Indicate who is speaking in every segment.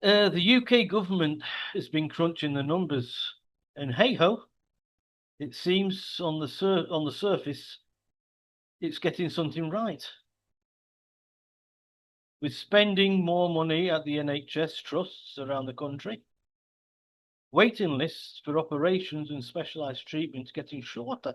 Speaker 1: The UK government has been crunching the numbers, and hey ho, it seems on the surface it's getting something right. With spending more money at the NHS trusts around the country, waiting lists for operations and specialised treatments getting shorter.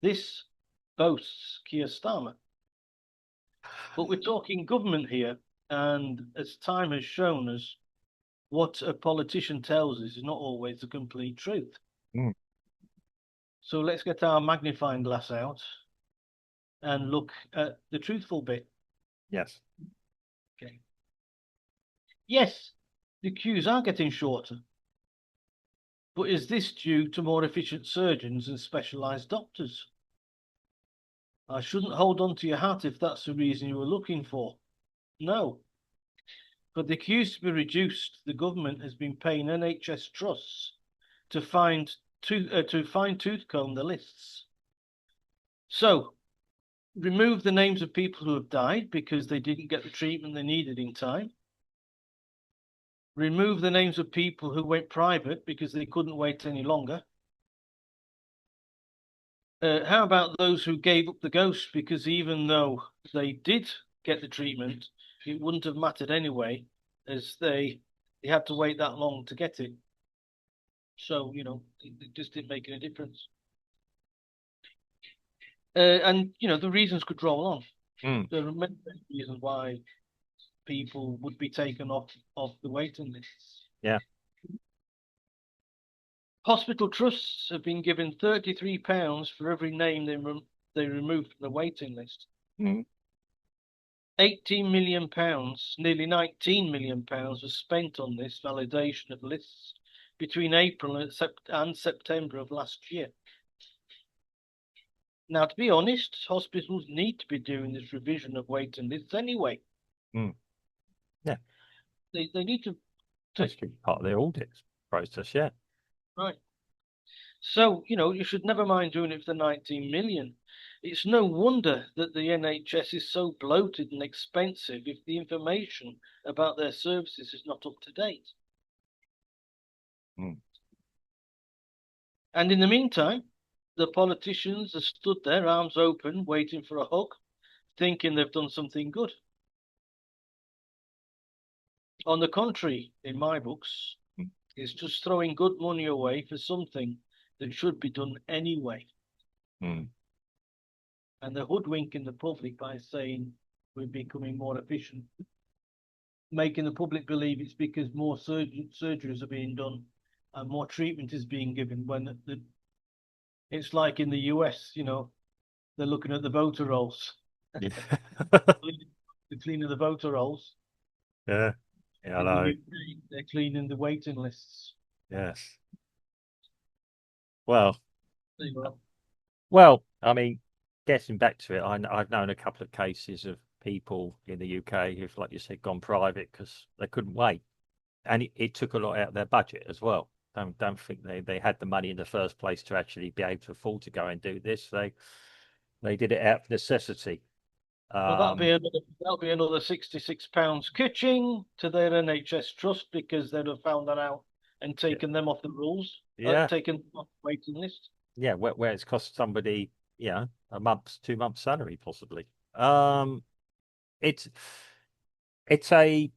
Speaker 1: This boasts Keir Starmer. But we're talking government here, and as time has shown us, what a politician tells us is not always the complete truth.
Speaker 2: Mm,
Speaker 1: So let's get our magnifying glass out and look at the truthful bit.
Speaker 2: yes.
Speaker 1: Okay. Yes, the queues are getting shorter, but is this due to more efficient surgeons and specialised doctors? I shouldn't hold on to your hat if that's the reason you were looking for. No. For the queues to be reduced, the government has been paying NHS trusts to fine tooth comb the lists. So remove the names of people who have died because they didn't get the treatment they needed in time. Remove the names of people who went private because they couldn't wait any longer. How about those who gave up the ghost because even though they did get the treatment, it wouldn't have mattered anyway, as they had to wait that long to get it. So, it just didn't make any difference. And, the reasons could roll on.
Speaker 2: Mm,
Speaker 1: There are many reasons why people would be taken off the waiting lists.
Speaker 2: yeah.
Speaker 1: Hospital trusts have been given £33 for every name they removed from the waiting list.
Speaker 2: Mm,
Speaker 1: £18 million, nearly £19 million was spent on this validation of lists between April and September of last year. Now, to be honest, hospitals need to be doing this revision of waiting lists anyway.
Speaker 2: mm, yeah.
Speaker 1: They need to
Speaker 2: That's part of the audit process. Yeah.
Speaker 1: right. So, you should never mind doing it for the 19 million. It's no wonder that the NHS is so bloated and expensive if the information about their services is not up to date.
Speaker 2: Mm,
Speaker 1: And in the meantime, the politicians have stood there, arms open, waiting for a hug, thinking they've done something good. On the contrary, in my books,
Speaker 2: mm,
Speaker 1: it's just throwing good money away for something that should be done anyway.
Speaker 2: mm.
Speaker 1: And they're hoodwinking the public by saying we're becoming more efficient, making the public believe it's because more surgeries are being done and more treatment is being given when it's like in the US, they're looking at the voter rolls,
Speaker 2: Yeah.
Speaker 1: the cleaning the voter rolls.
Speaker 2: Yeah. Yeah, I
Speaker 1: In the
Speaker 2: know.
Speaker 1: UK, they're cleaning the waiting lists.
Speaker 2: Yes. Well,
Speaker 1: There you go.
Speaker 2: I mean, getting back to it, I've known a couple of cases of people in the UK who've, like you said, gone private because they couldn't wait, and it took a lot out of their budget as well. Don't think they had the money in the first place to actually be able to afford to go and do this. They did it out of necessity.
Speaker 1: Well,
Speaker 2: Um,
Speaker 1: that'll be another £66 kitching to their NHS trust because they'd have found that out and
Speaker 2: yeah,
Speaker 1: taken them off the rules,
Speaker 2: yeah,
Speaker 1: taken them off the waiting list.
Speaker 2: yeah. Where it's cost somebody, a month's, 2 months' salary possibly. Um, it's it's a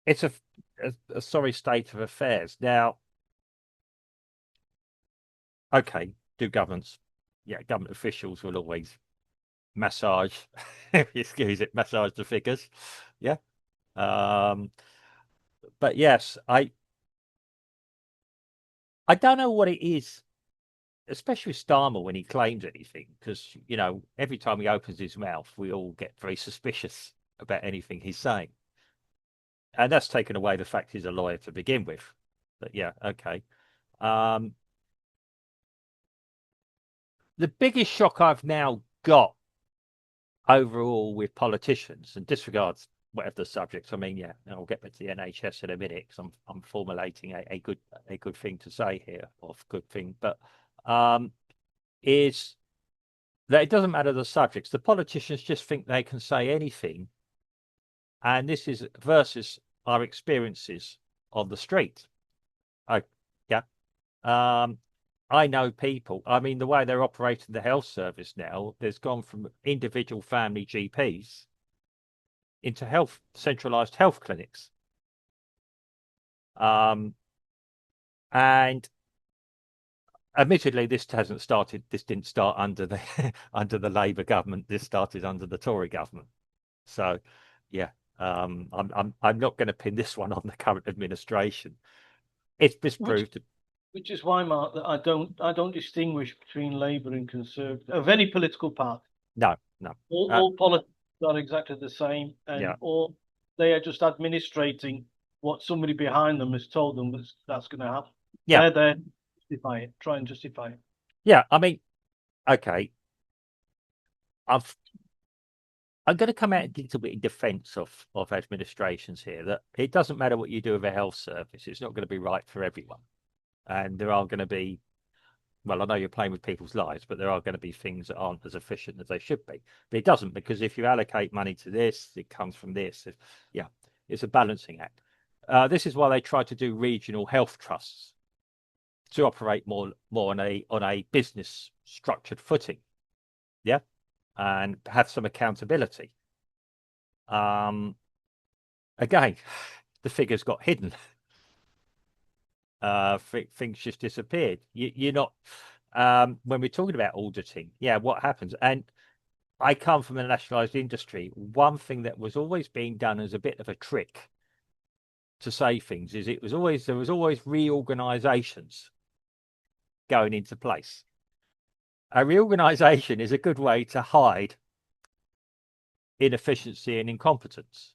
Speaker 2: it's a sorry state of affairs. Now, okay, do governments, government officials will always massage, if you excuse it, massage the figures. Yeah. Um, but yes, I don't know what it is, especially with Starmer when he claims anything, because every time he opens his mouth, we all get very suspicious about anything he's saying, and that's taken away the fact he's a lawyer to begin with. But yeah, okay. Um, the biggest shock I've now got overall with politicians, and disregards whatever the subjects. I mean, yeah, and I'll get back to the NHS in a minute because I'm formulating a good thing to say here, or good thing, but um, is that it doesn't matter the subjects. The politicians just think they can say anything and this is versus our experiences on the street. Oh, yeah. I know people. I mean, the way they're operating the health service now, there's gone from individual family GPs into centralized health clinics. And admittedly, this didn't start under the under the Labour government. This started under the Tory government. So, yeah, I'm not going to pin this one on the current administration. It's disproved.
Speaker 1: Which is why, Mark, that I don't distinguish between Labour and Conservative of any political party.
Speaker 2: No.
Speaker 1: All politics are exactly the same, and
Speaker 2: Yeah.
Speaker 1: all they are just administrating what somebody behind them has told them that's going to happen.
Speaker 2: Yeah.
Speaker 1: They're there to justify it, try and justify it.
Speaker 2: Yeah, I mean, okay. I'm going to come out a little bit in defence of administrations here, that it doesn't matter what you do with a health service, it's not going to be right for everyone. And there are going to be, well, I know you're playing with people's lives, but there are going to be things that aren't as efficient as they should be. But it doesn't, because if you allocate money to this, it comes from this. Yeah, it's a balancing act. This is why they try to do regional health trusts to operate more on a business structured footing. Yeah. And have some accountability. Again, the figures got hidden. Things just disappeared. You're not when we're talking about auditing. Yeah, what happens? And I come from a nationalised industry. One thing that was always being done as a bit of a trick to say things is there was always reorganisations going into place. A reorganisation is a good way to hide inefficiency and incompetence,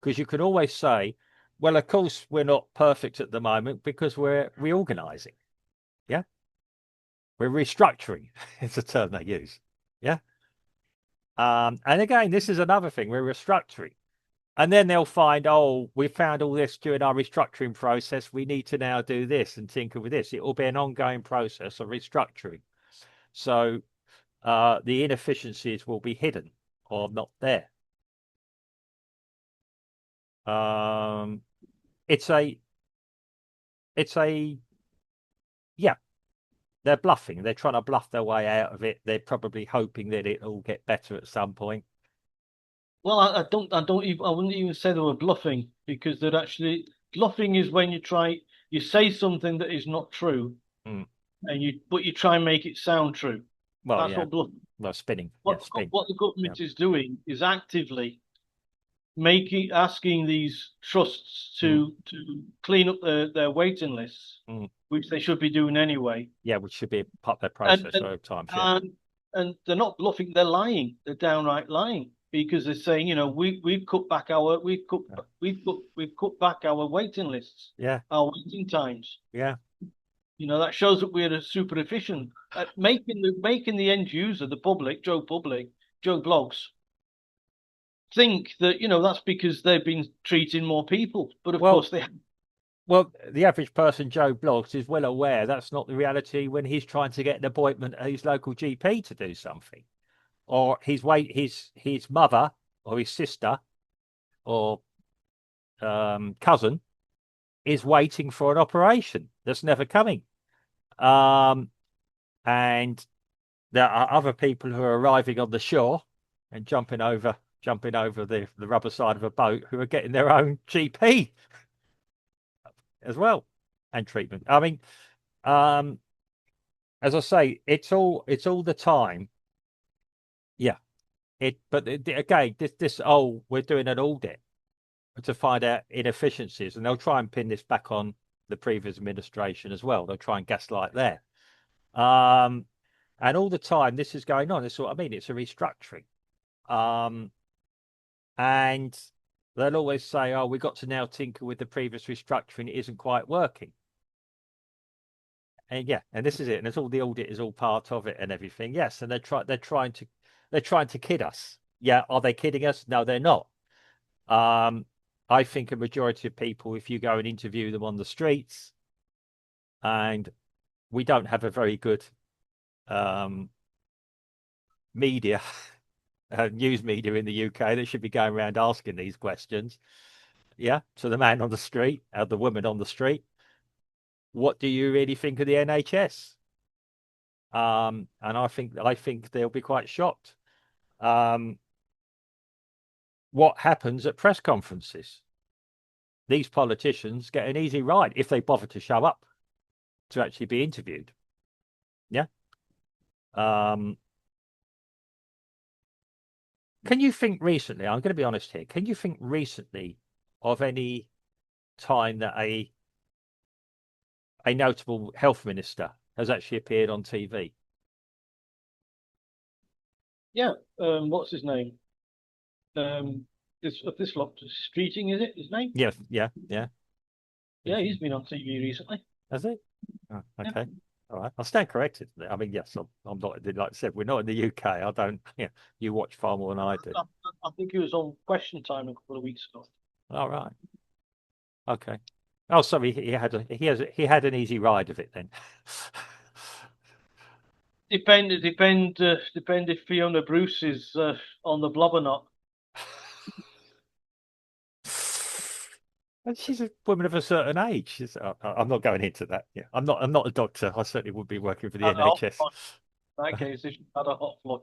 Speaker 2: because you can always say, well, of course we're not perfect at the moment because we're reorganizing. Yeah, we're restructuring. It's a term they use. Yeah. And again, this is another thing, we're restructuring, and then they'll find, oh, we found all this during our restructuring process, we need to now do this and tinker with this. It will be an ongoing process of restructuring, so the inefficiencies will be hidden or not there. It's a yeah, they're bluffing. They're trying to bluff their way out of it. They're probably hoping that it'll get better at some point.
Speaker 1: Well, I wouldn't even say they were bluffing, because they're actually bluffing is when you say something that is not true, but you try and make it sound true.
Speaker 2: Well,
Speaker 1: That's
Speaker 2: yeah.
Speaker 1: what bluffing.
Speaker 2: Well, spinning.
Speaker 1: What the government is doing is actively asking these trusts to clean up their waiting lists, which they should be doing anyway.
Speaker 2: Yeah, which should be part of their process over time. Yeah.
Speaker 1: And they're not bluffing; they're lying. They're downright lying, because they're saying, we've cut back our waiting lists,
Speaker 2: Yeah,
Speaker 1: our waiting times.
Speaker 2: Yeah.
Speaker 1: That shows that we're super efficient at making the end user, the public, Joe Blogs, think that that's because they've been treating more people, but of course they haven't.
Speaker 2: Well, the average person, Joe Blogs, is well aware that's not the reality when he's trying to get an appointment at his local GP to do something, or his mother or his sister or cousin is waiting for an operation that's never coming. And there are other people who are arriving on the shore and jumping over the rubber side of a boat, who are getting their own GP as well, and treatment. I mean, as I say, it's all the time. Yeah. But again, we're doing an audit to find out inefficiencies, and they'll try and pin this back on the previous administration as well. They'll try and gaslight there. And all the time this is going on. That's what I mean. It's a restructuring. And they'll always say, oh, we got to now tinker with the previous restructuring. It isn't quite working. And yeah, and this is it. And it's all, the audit is all part of it and everything. Yes. And they're trying to kid us. Yeah. Are they kidding us? No, they're not. I think a majority of people, if you go and interview them on the streets, and we don't have a very good media news media in the UK that should be going around asking these questions. Yeah, to the man on the street, or the woman on the street. What do you really think of the NHS? And I think they'll be quite shocked. Um, what happens at press conferences? These politicians get an easy ride if they bother to show up to actually be interviewed. Yeah. Um, can you think recently? I'm going to be honest here. Can you think recently of any time that a notable health minister has actually appeared on TV?
Speaker 1: Yeah. What's his name? This lot Streeting, is it his name?
Speaker 2: Yeah, yeah, yeah.
Speaker 1: Yeah, he's been on TV recently.
Speaker 2: Has it? Oh,
Speaker 1: Yeah.
Speaker 2: okay. All right. I'll stand corrected. I mean, yes, I'm not, like I said, we're not in the UK. I don't, you watch far more than I do.
Speaker 1: I think he was on Question Time a couple of weeks ago.
Speaker 2: All right. Okay. Oh, sorry. He had an easy ride of it then.
Speaker 1: Depend if Fiona Bruce is on the blob or not.
Speaker 2: And she's a woman of a certain age. I'm not going into that. Yeah, I'm not a doctor. I certainly would be working for the
Speaker 1: Had a hot
Speaker 2: NHS.
Speaker 1: flush. In that case, if she had a hot flush.